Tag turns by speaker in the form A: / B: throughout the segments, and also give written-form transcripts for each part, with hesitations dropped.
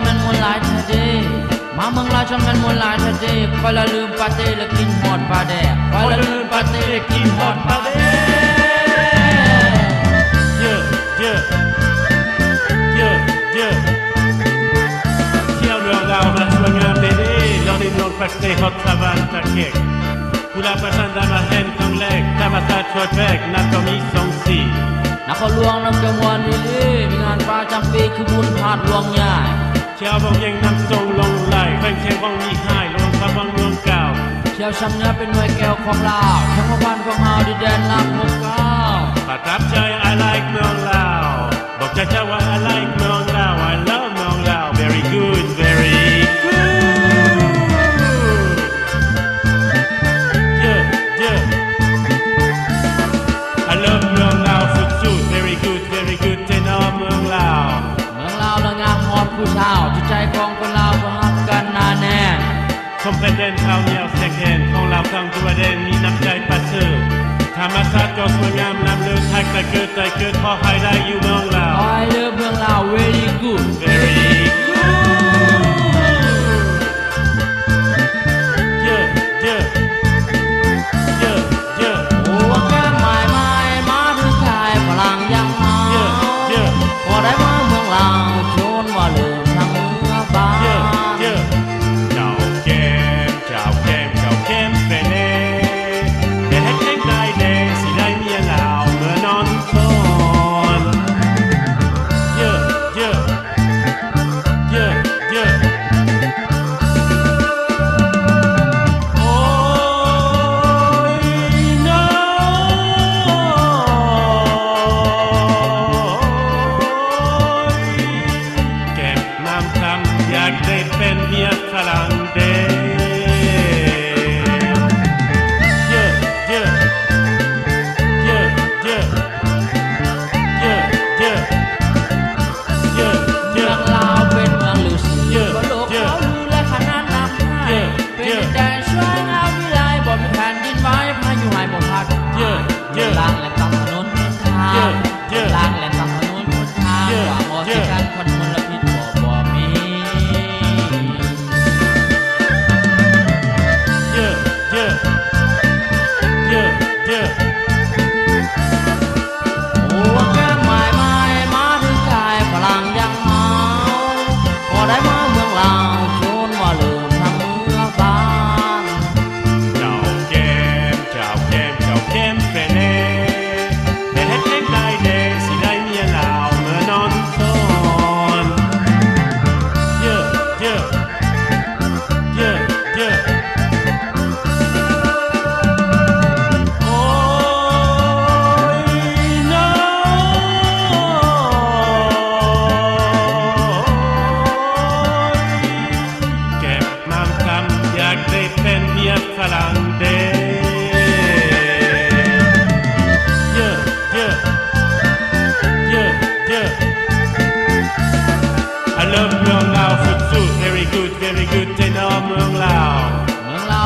A: แม่นมวนหลายแท้เด้มาเมืองลาวช่างแม่นมวนหลายแท้เด้คอยละลืมปาเต้และกินฮอดปลาแดกคอยละลืมปาเต้และกินฮอดปลาแดก
B: เยอะเยอะเยอะเยอะเที่ยวเมืองลาวมันสวยงามดีๆลองดินลงปักเตฮอตสวรรค์ตะเกียกผู้ลาประชันดามาเห็นครั้งแรกธรรมศาสตร์ชดแรกนัดก็มี2 สี
A: นครหลวงน้ำจังหวัดนี่มีงานประจำปีคือบุญพาดหลวงใหญ่
B: เที่ยวบางยังนำทรงลงไหลแข่งเชียงวังมีหายลงพระวังเมืองเก่า
A: เที่ยวช้ำเนื้อเป็นหน่วยแก้วของลาวทั้งวันของเฮาดินแดนนัก69
B: ประทับใจ I like เมืองลาวบอกใจว่า I like เมืองลาว I love เมืองลาว very good very good yeah yeah I love เมืองลาวสุดๆ very good very good เทนอเมืองลาว
A: ละงามฮอดผู้ชาวจิตใจของคนลาวก็ฮักกันนาแน่
B: คอมเพเดนข้าวเหนียวแซกแคนของเราทั้งตัวเด่นมีน้ำใจประเสริฐธรรมชาติก็สวยงามน้ำเลือดไทยแต่เกิดพอให้ได้อยู่เมืองลาว
A: I love เมืองลาว very good
B: very good yeah yeah yeah yeah
A: โอ้ว่าแก้มหมายมาถึงชายฝรั่งยังเมาพอได้มาเมืองลาวชวนว่าลืมทางเมืองบ้าน
B: เจ้าแก้มเป็นเน่แต่ให้แข่งได้เด่สิได้เมียลาวเมื่อนอนทนเยอะเยอะเยอะเยอะโอ้ยน้อยเก็บน้ำคำอยากได้เป็นเมียฝรั่งเด่
A: ล้างและตัดถนนทางล้างและตัดถนนทางว่าหมอสิการคนมลพิษบ่มี
B: เยอะเยอะเยอะเยอะ
A: โอ้ว่าแก้มหมายมาถึงชายฝรั่งยังเมาพอได้มาเมืองลาวชวนว่าลืมทางเมืองบ้าน
B: เจ้าแก้มเป็นเน่แต่ให้แข่งได้เด่สิได้เมียลาวเมื่อนอนทนเยอะเยอะเยอะเยอะโอ้ยน้อยเก็บน้ำคำอยากได้เป็นเมียฝรั่งเด่เมืองลาวสุดๆ very good very good เทนอเมืองลาว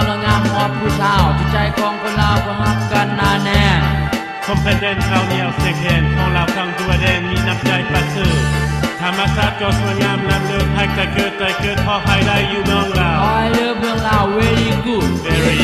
A: ละงามฮอดผู้ชาวจิตใจของคนลาวก็ฮักกันนาแน่
B: คอมเพเดนข้าวเหนียวแซกแคนของเราทั้งตัวเด่นมีน้ำใจประเสริฐธรรมชาติก็สวยงามน้ำเลือดไทยแต่เกิดพอให้ได้อยู่เมืองลาว
A: I love เมืองลาว very good
B: very